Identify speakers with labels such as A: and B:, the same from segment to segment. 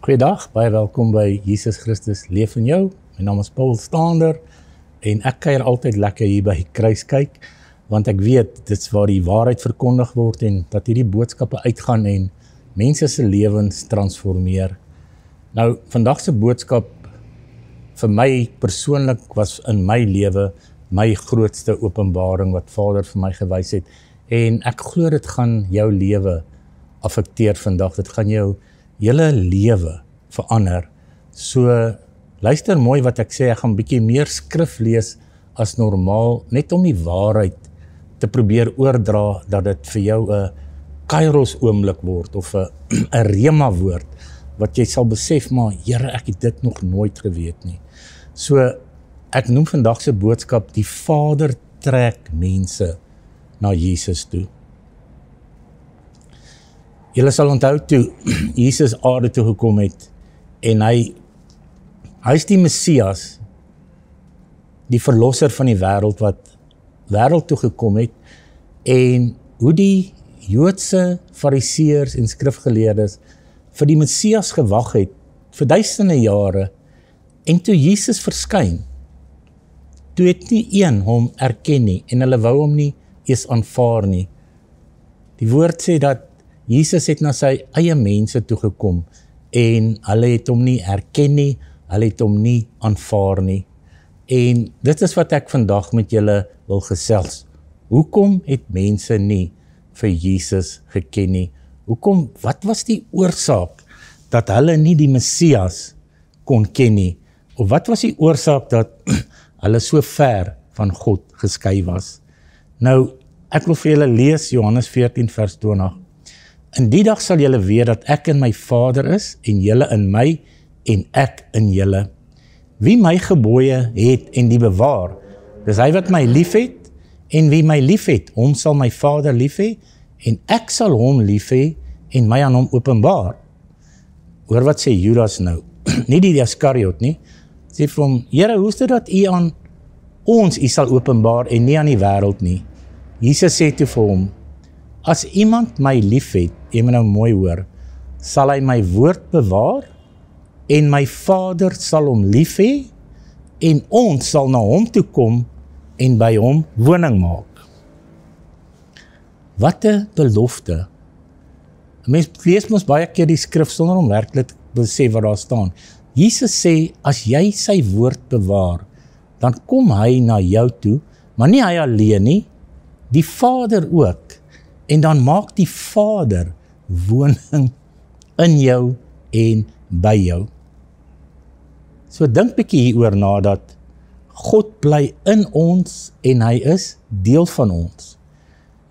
A: Goeiedag, baie welkom by Jesus Christus Leef in Jou. My naam is Paul Stander en ek kuier altyd lekker hier by Kruiskyk, want ek weet, dit is waar die waarheid verkondig word en dat hierdie boodskappe uitgaan en mense se lewens transformeer. Nou, vandag se boodskap vir my persoonlik was in my lewe my grootste openbaring wat Vader vir my gewys het. En ek glo dit gaan jou lewe affekteer vandag. Dit gaan jou hele lewe verander. So, luister mooi wat ek sê, ek gaan 'n bietjie meer skrif lees as normaal, net om die waarheid te probeer oordra, dat dit vir jou 'n kairos oomblik word, of 'n rema woord, wat jy sal besef, maar Here, ek het dit nog nooit geweet nie. So, ek noem vandag se boodskap, die Vader trek mense na Jesus toe. Julle sal onthou toe Jesus aarde toe gekom het, en hy is die Messias, die verlosser van die wêreld, wat wêreld toe gekom het, en hoe die Joodse fariseërs en skrifgeleerdes vir die Messias gewag het, vir duisende jare, en toe Jesus verskyn, toe het nie een hom erken nie, en hulle wou hom nie eens aanvaar nie. Die woord sê dat Jesus het na sy eie mense toegekom, en hulle het hom nie erken nie, hulle het hom nie aanvaar nie. En dit is wat ek vandag met julle wil gesels. Hoekom het mense nie vir Jesus geken nie? Hoekom, wat was die oorsaak dat hulle nie die Messias kon ken nie? Of wat was die oorsaak dat hulle so ver van God geskei was? Nou, ek wil vir julle lees Johannes 14 vers 20. In die dag sal julle weet dat ek in my Vader is, en julle in my, en ek in julle. Wie my gebooie het en die bewaar, dis hy wat my lief het, en wie my lief het, hom sal my Vader lief hê, en ek sal hom lief hê, en my aan hom openbaar. Hoor wat sê Judas nou, nie die Iskariot nie, sê vir hom, Here, hoe is dit dat u aan ons u sal openbaar, en nie aan die wêreld nie? Jesus sê toe vir hom, as iemand my lief het, jy moet nou mooi hoor, sal hy my woord bewaar, en my Vader sal hom lief hê, en ons sal na hom toe kom, en by hom woning maak. Wat 'n belofte. Mens lees mos baie keer die skrif sonder om werklik te besef wat daar staan. Jesus sê, as jy sy woord bewaar, dan kom hy na jou toe, maar nie hy alleen nie, die Vader ook, en dan maak die Vader woning in jou en by jou. So dink bietjie hieroor na, dat God bly in ons, en hy is deel van ons.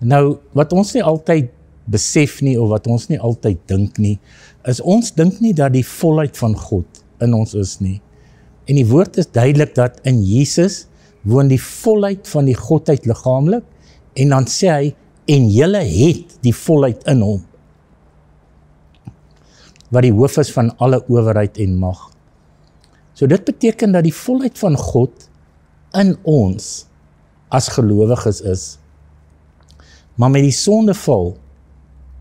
A: Nou, wat ons nie altyd besef nie, of wat ons nie altyd dink nie, is ons dink nie dat die volheid van God in ons is nie. En die woord is duidelik dat in Jesus woon die volheid van die Godheid liggaamlik, en dan sê hy, en julle het die volheid in hom, wat die hoof is van alle owerheid en mag. So dit beteken dat die volheid van God in ons as gelowiges is. Maar met die sondeval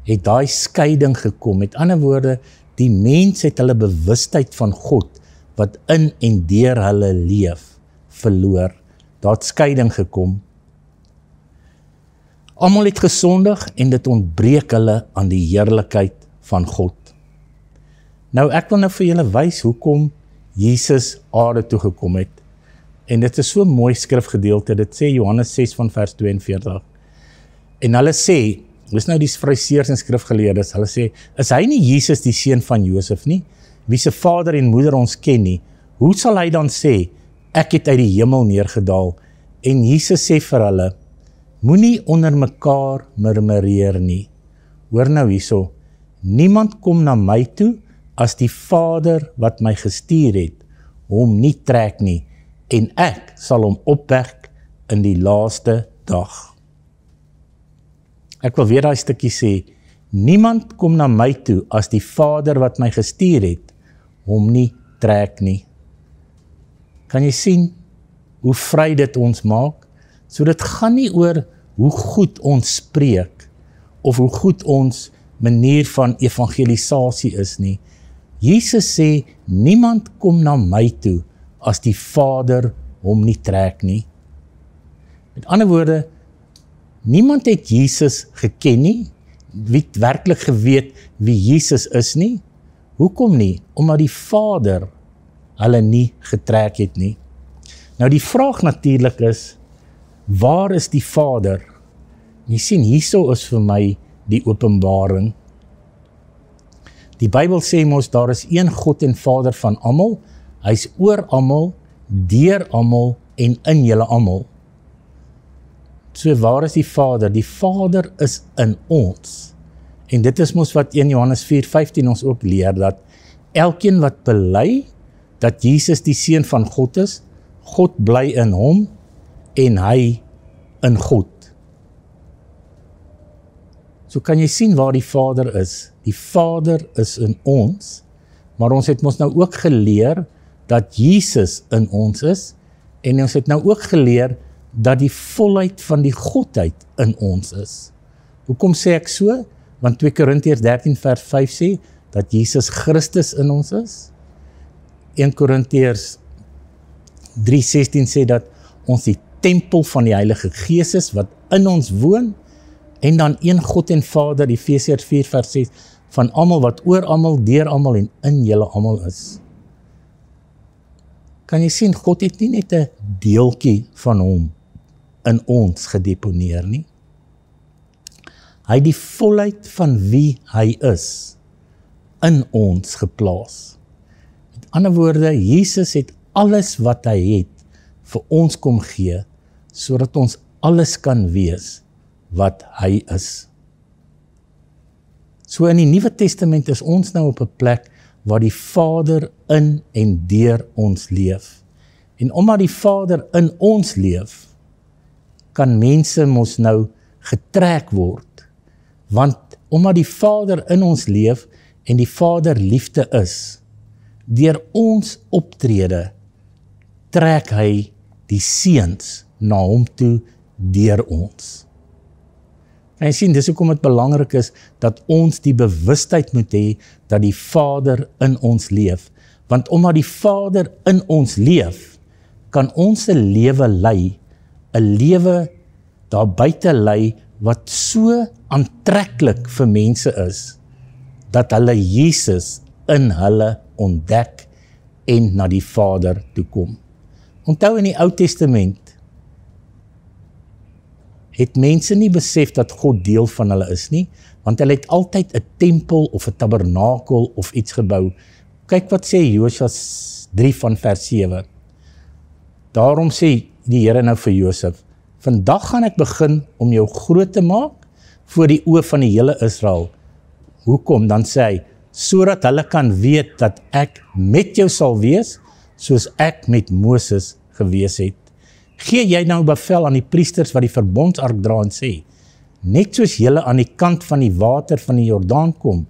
A: het daai skeiding gekom. Met ander woorde, die mens het hulle bewustheid van God, wat in en deur hulle leef, verloor. Daar het skeiding gekom. Almal het gesondig, en dit ontbreek hulle aan die heerlikheid van God. Nou, ek wil nou vir julle wys hoekom Jesus aarde toe gekom het. En dit is so mooi skrifgedeelte, dit sê Johannes 6 van vers 42. En hulle sê, dis nou die fariseërs en skrifgeleerdes, hulle sê, is hy nie Jesus die seun van Josef nie, wie se vader en moeder ons ken nie, hoe sal hy dan sê, ek het uit die hemel neergedaal? En Jesus sê vir hulle, moenie onder mekaar murmureer nie. Hoor nou hierso, niemand kom na my toe, as die Vader wat my gestuur het, hom nie trek nie, en ek sal hom opwek in die laaste dag. Ek wil weer daai stukkie sê, niemand kom na my toe, as die Vader wat my gestuur het, hom nie trek nie. Kan jy sien, hoe vry dit ons maak? So dit gaan nie oor hoe goed ons spreek, of hoe goed ons manier van evangelisasie is nie. Jesus sê, niemand kom na my toe as die Vader hom nie trek nie. Met ander woorde, niemand het Jesus geken nie, wie het werklik geweet wie Jesus is nie. Hoekom nie? Omdat die Vader hulle nie getrek het nie. Nou die vraag natuurlik is, waar is die Vader? Jy sien, hierso is vir my die openbaring. Die Bybel sê mos, daar is een God en Vader van almal, hy is oor almal, deur almal en in julle almal. So waar is die Vader? Die Vader is in ons. En dit is mos wat 1 Johannes 4:15 ons ook leer, dat elkeen wat bely, dat Jesus die Seun van God is, God bly in hom, en hy in God. So kan jy sien waar die Vader is. Die Vader is in ons, maar ons het mos nou ook geleer, dat Jesus in ons is, en ons het nou ook geleer, dat die volheid van die Godheid in ons is. Hoekom sê ek so? Want 2 Korintiërs 13 vers 5 sê, dat Jesus Christus in ons is. 1 Korintiërs 3:16 sê dat ons die tempel van die Heilige Gees is, wat in ons woon, en dan een God en Vader, Efesiërs 4 vers 6, van almal wat oor almal, deur almal en in julle almal is. Kan jy sien, God het nie net 'n deeltjie van hom in ons gedeponeer nie. Hy het die volheid van wie hy is in ons geplaas. Met ander woorde, Jesus het alles wat hy het vir ons kom gee, sodat ons alles kan wees wat hy is. So in die Nuwe Testament is ons nou op 'n plek waar die Vader in en deur ons leef. En omdat die Vader in ons leef, kan mense mos nou getrek word. Want omdat die Vader in ons leef en die Vader liefde is, deur ons optrede trek hy die seuns na hom toe deur ons. En jy sien, dis hoekom dit belangrik is dat ons die bewustheid moet hê dat die Vader in ons leef. Want omdat die Vader in ons leef, kan ons 'n lewe lei, 'n lewe daar buite lei wat so aantreklik vir mense is, dat hulle Jesus in hulle ontdek en na die Vader toe kom. Onthou in die Ou Testament, het mense nie besef dat God deel van hulle is nie, want hulle het altyd 'n tempel of 'n tabernakel of iets gebou. Kyk wat sê Josua 3 van vers 7. Daarom sê die Here nou vir Josef, vandag gaan ek begin om jou groot te maak voor die oë van die hele Israel. Hoekom? Dan sê hy, sodat hulle kan weet dat ek met jou sal wees, soos ek met Moses gewees het. Gee jy nou bevel aan die priesters wat die verbondsark dra en sê, net soos julle aan die kant van die water van die Jordaan kom,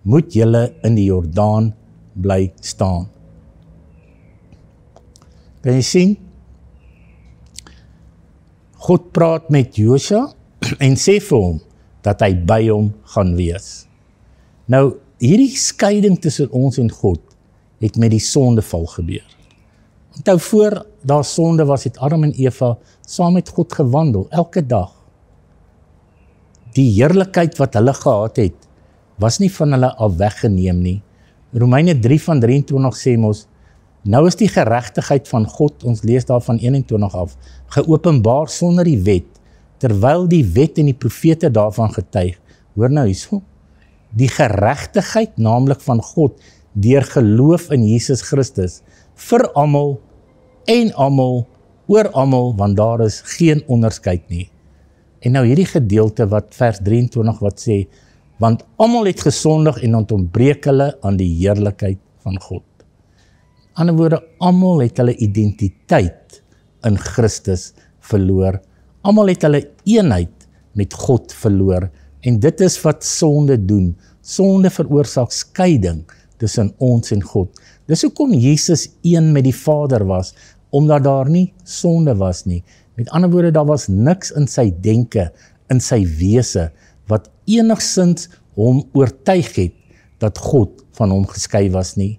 A: moet julle in die Jordaan bly staan. Kan jy sien? God praat met Josua en sê vir hom dat hy by hom gaan wees. Nou, hierdie skeiding tussen ons en God het met die sondeval gebeur. Onthou, voor daar sonde was, het Adam en Eva saam met God gewandel, elke dag. Die heerlikheid wat hulle gehad het, was nie van hulle af weggeneem nie. Romeine 3 van 23 sê mos, nou is die geregtigheid van God, ons lees daar van 21 af, geopenbaar sonder die wet, terwyl die wet en die profete daarvan getuig. Hoor nou hierso, die geregtigheid naamlik van God, deur geloof in Jesus Christus, vir almal en almal, oor almal, want daar is geen onderskeid nie. En nou hierdie gedeelte wat vers 23 wat sê, want almal het gesondig en ontbreek hulle aan die heerlikheid van God. In ander woorde, almal het hulle identiteit in Christus verloor. Almal het hulle eenheid met God verloor. En dit is wat sonde doen. Sonde veroorsaak skeiding tussen ons en God. Dis hoekom Jesus een met die Vader was, omdat daar nie sonde was nie. Met ander woorde, daar was niks in sy denke, in sy wese, wat enigsins hom oortuig het, dat God van hom geskei was nie.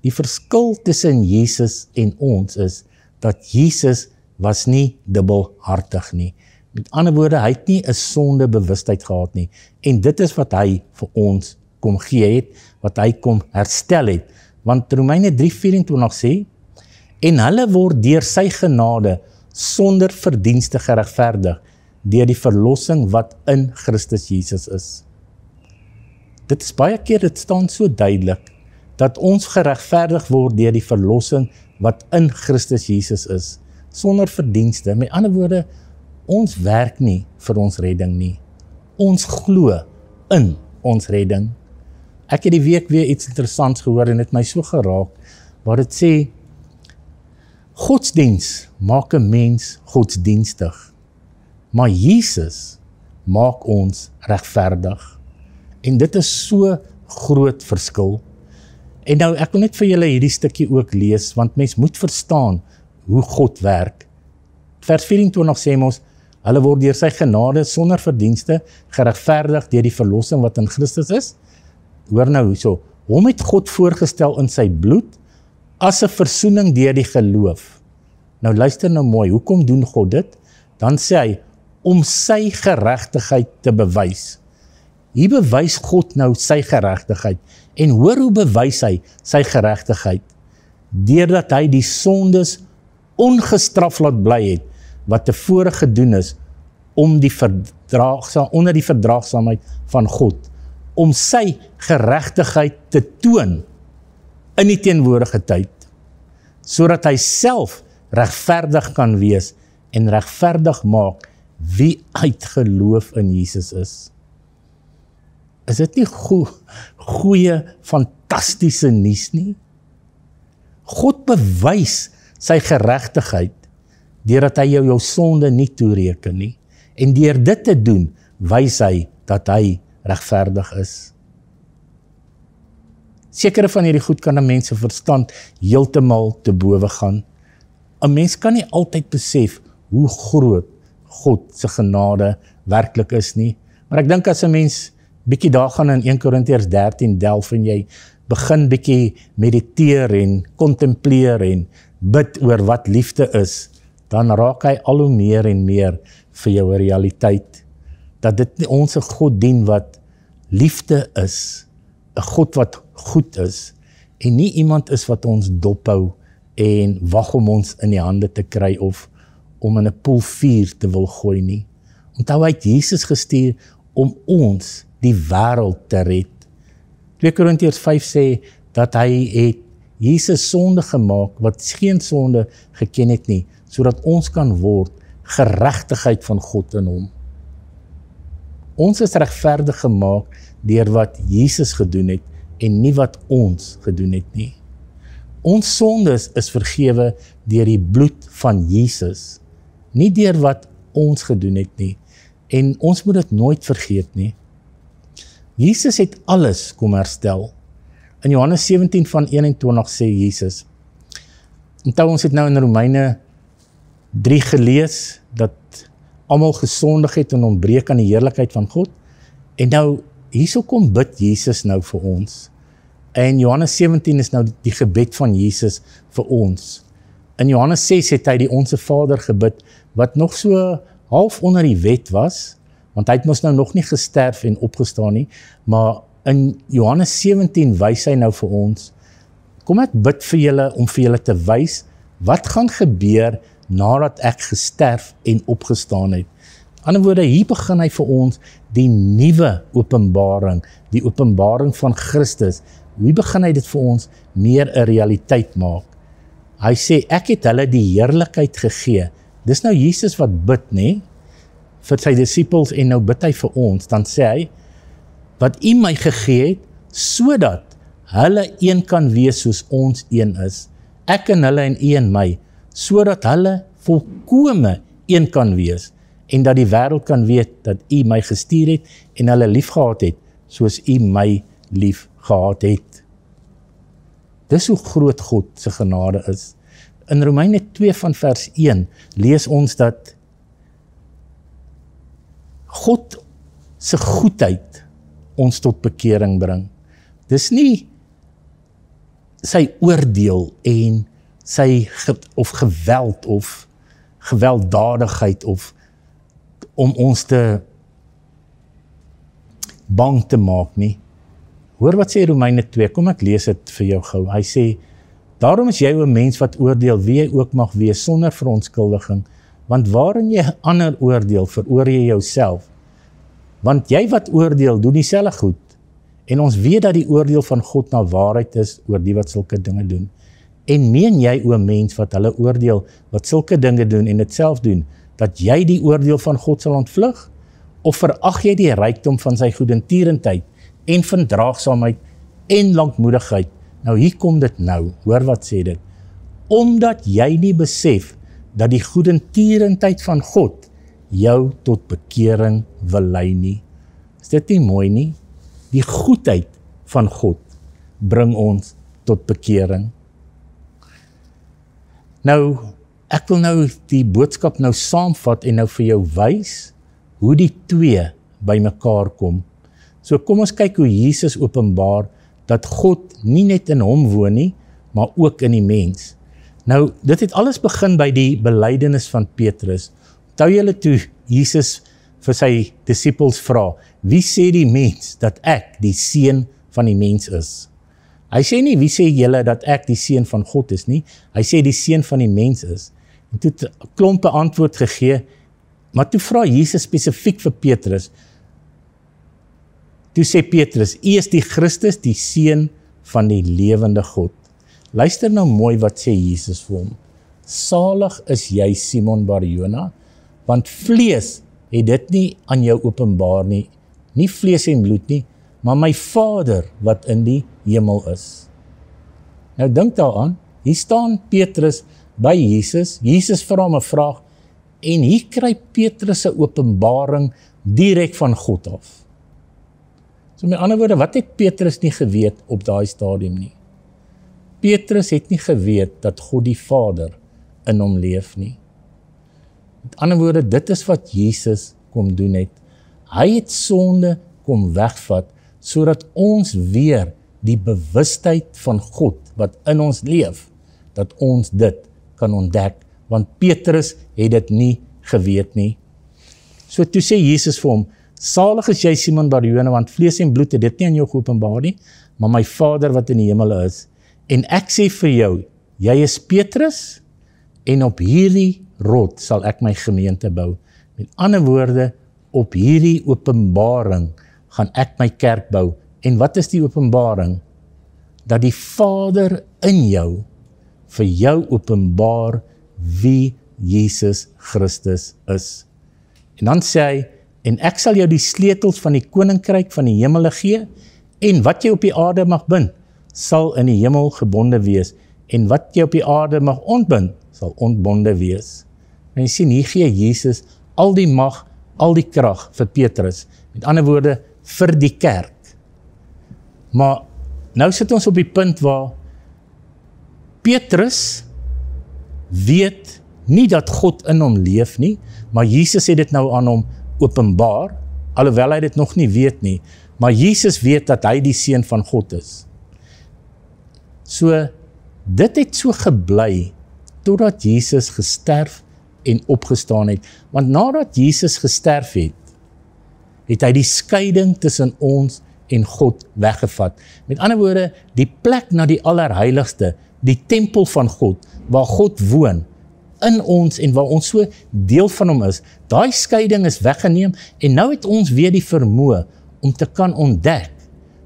A: Die verskil tussen Jesus en ons is, dat Jesus was nie dubbelhartig nie. Met ander woorde, hy het nie 'n sonde bewustheid gehad nie. En dit is wat hy vir ons kom gee het, wat hy kom herstel het. Want Romeine 3:24 sê, en hulle word deur sy genade sonder verdienste geregverdig, deur die verlossing wat in Christus Jesus is. Dit is baie keer, dit staan so duidelik, dat ons geregverdig word deur die verlossing wat in Christus Jesus is, sonder verdienste. Met ander woorde, ons werk nie vir ons redding nie. Ons glo in ons redding. Ek het die week weer iets interessants gehoor en het my so geraak, waar dit sê, godsdiens maak 'n mens godsdienstig, maar Jesus maak ons regverdig. En dit is so groot verskil. En nou, ek wil net vir julle hierdie stukkie ook lees, want mens moet verstaan hoe God werk. Vers 24 sê ons, hulle word deur sy genade sonder verdienste geregverdig deur die verlossing wat in Christus is. Hoor nou so, hom het God voorgestel in sy bloed as 'n versoening deur die geloof. Nou luister nou mooi, hoekom doen God dit? Dan sê hy, om sy geregtigheid te bewys. Hier bewys God nou sy geregtigheid. En hoor hoe bewys hy sy geregtigheid? Deurdat hy die sondes ongestraf laat bly het, wat tevore gedoen is, onder die verdraagsaamheid van God, om sy geregtigheid te toon in die teenwoordige tyd, sodat hy self regverdig kan wees en regverdig maak wie uit geloof in Jesus is. Is dit nie goeie, fantastiese nuus nie? God bewys sy geregtigheid deurdat hy jou sonde nie toereken nie. En deur dit te doen, wys hy dat hy regverdig is. Sekere van hierdie goed kan 'n mens se verstand heeltemal te bowe gaan. 'n Mens kan nie altyd besef hoe groot God se genade werklik is nie. Maar ek dink as 'n mens bietjie daar gaan in 1 Korintiërs 13 delf en jy begin bietjie mediteer en kontempleer en bid oor wat liefde is, dan raak hy al hoe meer en meer vir jou 'n realiteit. Dat dit nie ons 'n God dien wat liefde is, 'n God wat goed is, en nie iemand is wat ons dophou en wag om ons in die hande te kry of om in 'n poel vuur te wil gooi nie. Onthou, hy het Jesus gestuur om ons die wêreld te red. 2 Korintiërs 5 sê dat hy het Jesus sonde gemaak wat geen sonde geken het nie, sodat ons kan word geregtigheid van God in hom. Ons is regverdig gemaak deur wat Jesus gedoen het en nie wat ons gedoen het nie. Ons sondes is vergewe deur die bloed van Jesus, nie deur wat ons gedoen het nie. En ons moet dit nooit vergeet nie. Jesus het alles kom herstel. In Johannes 17 van 21 sê Jesus, onthou ons het nou in Romeine 3 gelees, dat almal gesondig het en ontbreek aan die heerlikheid van God, en nou, hierso kom bid Jesus nou vir ons, en Johannes 17 is nou die gebed van Jesus vir ons. In Johannes 6 het hy die Onse Vader gebid, wat nog so half onder die wet was, want hy het mos nou nog nie gesterf en opgestaan nie, maar in Johannes 17 wys hy nou vir ons, kom ek bid vir julle om vir julle te wys, wat gaan gebeur nadat ek gesterf en opgestaan het. Aan die ander woorde, hier begin hy vir ons die nuwe openbaring, die openbaring van Christus. Hier begin hy dit vir ons meer 'n realiteit maak. Hy sê, ek het hulle die heerlikheid gegee. Dis nou Jesus wat bid, nê? Vir sy disippels, en nou bid hy vir ons. Dan sê hy, wat U my gegee het, sodat hulle een kan wees soos ons een is. Ek en hulle en U en my, sodat hulle volkome een kan wees, en dat die wêreld kan weet dat U my gestuur het, en hulle lief gehad het, soos U my lief gehad het. Dis hoe groot God se genade is. In Romeine 2 van vers 1 lees ons dat God se goedheid ons tot bekering bring. Dis nie sy oordeel en sy geweld of gewelddadigheid of om ons te bang te maak nie. Hoor wat sê Romeine 2, kom ek lees dit vir jou gou. Hy sê, daarom is jy 'n mens wat oordeel wie jy ook mag wees sonder verontskuldiging, want waarin jy ander oordeel, veroordeel jy jouself. Want jy wat oordeel, doen dieselfde goed. En ons weet dat die oordeel van God na waarheid is oor die wat sulke dinge doen. En meen jy, o mens, wat hulle oordeel, wat sulke dinge doen en dit self doen, dat jy die oordeel van God sal ontvlug? Of verag jy die rykdom van sy goedertierendheid en verdraagsaamheid en lankmoedigheid? Nou hier kom dit nou, hoor wat sê dit. Omdat jy nie besef dat die goedertierendheid van God jou tot bekering wil lei nie. Is dit nie mooi nie? Die goedheid van God bring ons tot bekering. Nou, ek wil nou die boodskap nou saamvat en nou vir jou wys hoe die twee by mekaar kom. So kom ons kyk hoe Jesus openbaar dat God nie net in hom woon nie, maar ook in die mens. Nou, dit het alles begin by die belydenis van Petrus. Onthou julle toe Jesus vir sy disippels vra, wie sê die mens dat ek die seun van die mens is? Hy sê nie, wie sê julle dat ek die seun van God is nie? Hy sê die seun van die mens is. En toe het 'n klompe antwoord gegee, maar toe vra Jesus spesifiek vir Petrus. Toe sê Petrus, U is die Christus, die seun van die lewende God. Luister nou mooi wat sê Jesus vir hom. Salig is jy, Simon Bar-Jona, want vlees het dit nie aan jou openbaar nie, nie vlees en bloed nie, maar my Vader wat in die hemel is. Nou dink daaraan, hier staan Petrus by Jesus, Jesus vra hom 'n vraag, en hier kry Petrus se openbaring direk van God af. So met ander woorde, wat het Petrus nie geweet op daai stadium nie? Petrus het nie geweet dat God die Vader in hom leef nie. Met ander woorde, dit is wat Jesus kom doen het. Hy het sonde kom wegvat, sodat ons weer die bewustheid van God wat in ons leef, dat ons dit kan ontdek, want Petrus het dit nie geweet nie. So toe sê Jesus vir hom, salig is jy, Simon Bar-Jona, want vlees en bloed het dit nie aan jou geopenbaar nie, maar my Vader wat in die hemel is. En ek sê vir jou, jy is Petrus, en op hierdie rot sal ek my gemeente bou. Met ander woorde, op hierdie openbaring gaan ek my kerk bou. En wat is die openbaring? Dat die Vader in jou vir jou openbaar wie Jesus Christus is. En dan sê hy, en ek sal jou die sleutels van die koninkryk van die hemele gee, en wat jy op die aarde mag bind, sal in die hemel gebonde wees, en wat jy op die aarde mag ontbind, sal ontbonde wees. En jy sien, hier gee Jesus al die mag, al die krag vir Petrus, met ander woorde, vir die kerk. Maar nou sit ons op die punt waar Petrus weet nie dat God in hom leef nie, maar Jesus het dit nou aan hom openbaar, alhoewel hy dit nog nie weet nie, maar Jesus weet dat hy die seun van God is. So, dit het so gebly, totdat Jesus gesterf en opgestaan het, want nadat Jesus gesterf het, het hy die skeiding tussen ons en God weggevat. Met ander woorde, die plek na die allerheiligste, die tempel van God, waar God woon, in ons en waar ons so deel van hom is, daai skeiding is weggeneem, en nou het ons weer die vermoë om te kan ontdek,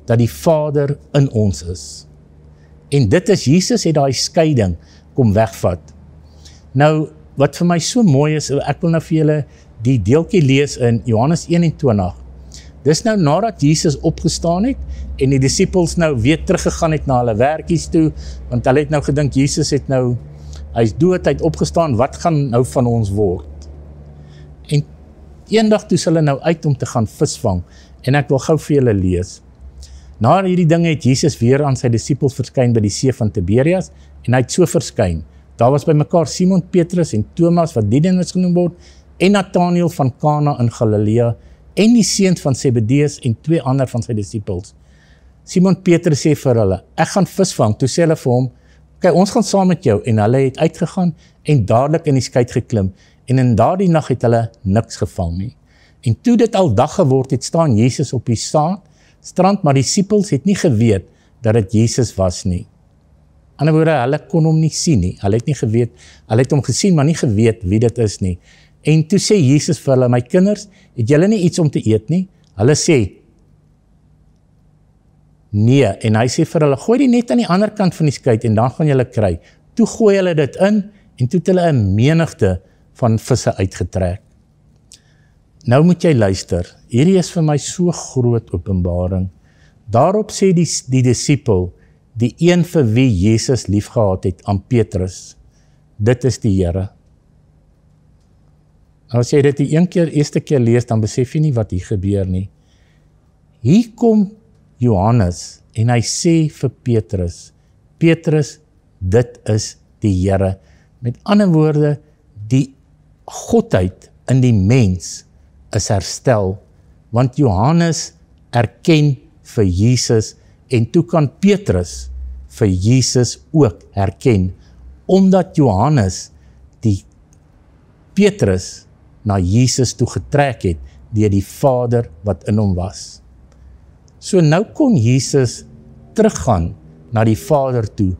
A: dat die Vader in ons is. En dit is, Jesus het daai skeiding kom wegvat. Nou, wat vir my so mooi is, ek wil nou vir julle die deeltjie lees in Johannes 21. Dis nou nadat Jesus opgestaan het, en die disippels nou weer teruggegaan het na hulle werkies toe, want hulle het nou gedink, Jesus het nou, hy is dood, hy het opgestaan, wat gaan nou van ons word? En eendag toe is hulle nou uit om te gaan visvang, en ek wil gou vir julle lees. Na hierdie dinge het Jesus weer aan sy disippels verskyn by die see van Tiberias, en hy het so verskyn. Daar was by mekaar Simon Petrus en Thomas, wat Didymus genoem word, en Nathanael van Kana in Galilea, en die seun van Zebedeus en 2 ander van sy disippels. Simon Petrus sê vir hulle, ek gaan visvang. Toe sê hulle vir hom, okay, ons gaan saam met jou. En hulle het uitgegaan en dadelik in die skei geklim. En in daardie nag het hulle niks gevang nie. En toe dit al dag geword het, staan Jesus op die strand, maar die disippels het nie geweet dat dit Jesus was nie. Aan die ander woorde, hulle kon hom nie sien nie. Hulle het nie geweet, hulle het hom gesien, maar nie geweet wie dit is nie. En toe sê Jesus vir hulle, my kinders, het julle nie iets om te eet nie? Hulle sê, nee, en hy sê vir hulle, gooi die net aan die ander kant van die skei en dan gaan julle kry. Toe gooi hulle dit in en toe het hulle 'n menigte van visse uitgetrek. Nou moet jy luister, hierdie is vir my so groot openbaring. Daarop sê die disipel, die een vir wie Jesus liefgehad het, aan Petrus, dit is die Here. Nou as jy dit die eerste keer lees, dan besef jy nie wat hier gebeur nie. Hier kom Johannes en hy sê vir Petrus, Petrus, dit is die Here. Met ander woorde, die Godheid in die mens is herstel, want Johannes erken vir Jesus en toe kan Petrus vir Jesus ook herken, omdat Johannes die Petrus na Jesus toe getrek het, deur die Vader wat in hom was. So nou kon Jesus teruggaan na die Vader toe,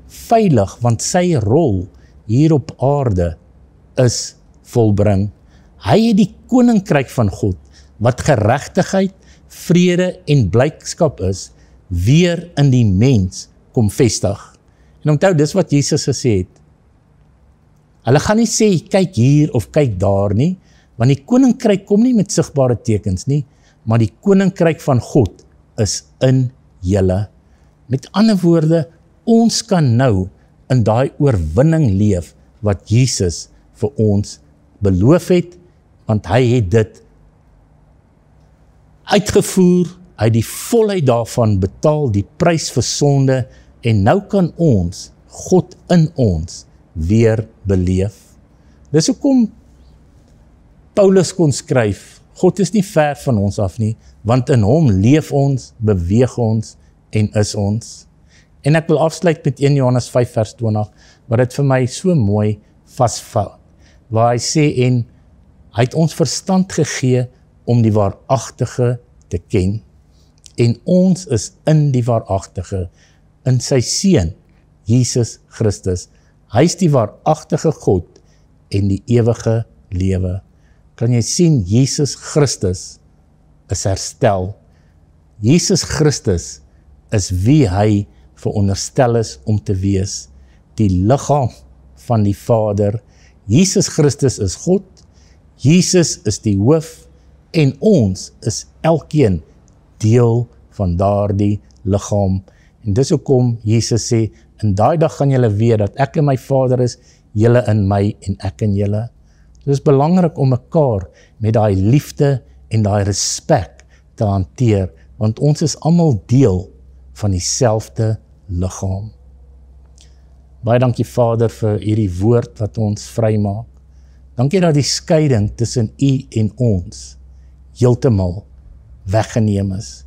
A: veilig, want sy rol hier op aarde is volbring. Hy het die koninkryk van God, wat geregtigheid, vrede en blydskap is, weer in die mens kom vestig. En onthou, dis wat Jesus gesê het. Hulle gaan nie sê, kyk hier of kyk daar nie, want die koninkryk kom nie met sigbare tekens nie, maar die koninkryk van God is in julle. Met ander woorde, ons kan nou in daai oorwinning leef, wat Jesus vir ons beloof het, want hy het dit uitgevoer, hy het die volheid daarvan betaal, die prys vir sonde, en nou kan ons, God in ons, weer beleef. Dis hoekom Paulus kon skryf, God is nie ver van ons af nie, want in hom leef ons, beweeg ons en is ons. En ek wil afsluit met 1 Johannes 5 vers 20, wat dit vir my so mooi vasvat, waar hy sê, en hy het ons verstand gegee om die waaragtige te ken, en ons is in die waaragtige, in sy Seun, Jesus Christus. Hy is die waaragtige God en die ewige lewe. Kan jy sien, Jesus Christus is herstel. Jesus Christus is wie hy veronderstel is om te wees, die liggaam van die Vader. Jesus Christus is God, Jesus is die hoof, en ons is elkeen deel van daardie liggaam. En dis hoekom Jesus sê, in daai dag gaan julle weet dat ek in my Vader is, julle in my en ek in julle. Dit is belangrik om mekaar met daai liefde en daai respek te hanteer, want ons is almal deel van dieselfde liggaam. Baie dankie Vader vir hierdie woord wat ons vrymaak. Dankie dat die skeiding tussen U en ons heeltemal weggeneem is.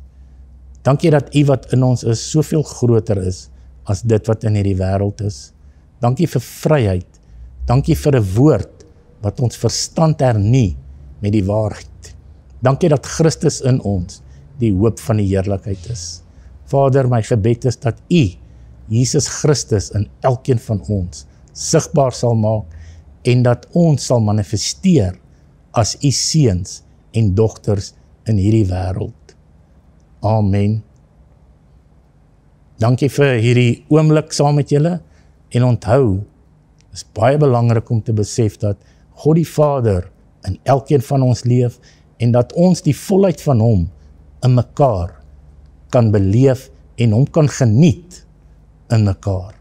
A: Dankie dat U wat in ons is soveel groter is as dit wat in hierdie wêreld is. Dankie vir vryheid. Dankie vir 'n woord wat ons verstand hernie met die waarheid. Dankie dat Christus in ons die hoop van die heerlikheid is. Vader, my gebed is dat U, Jesus Christus, in elkeen van ons sigbaar sal maak en dat ons sal manifesteer as U seuns en dogters in hierdie wêreld. Amen. Dankie vir hierdie oomblik saam met julle en onthou, is baie belangrik om te besef dat God die Vader in elkeen van ons leef en dat ons die volheid van hom in mekaar kan beleef en hom kan geniet in mekaar.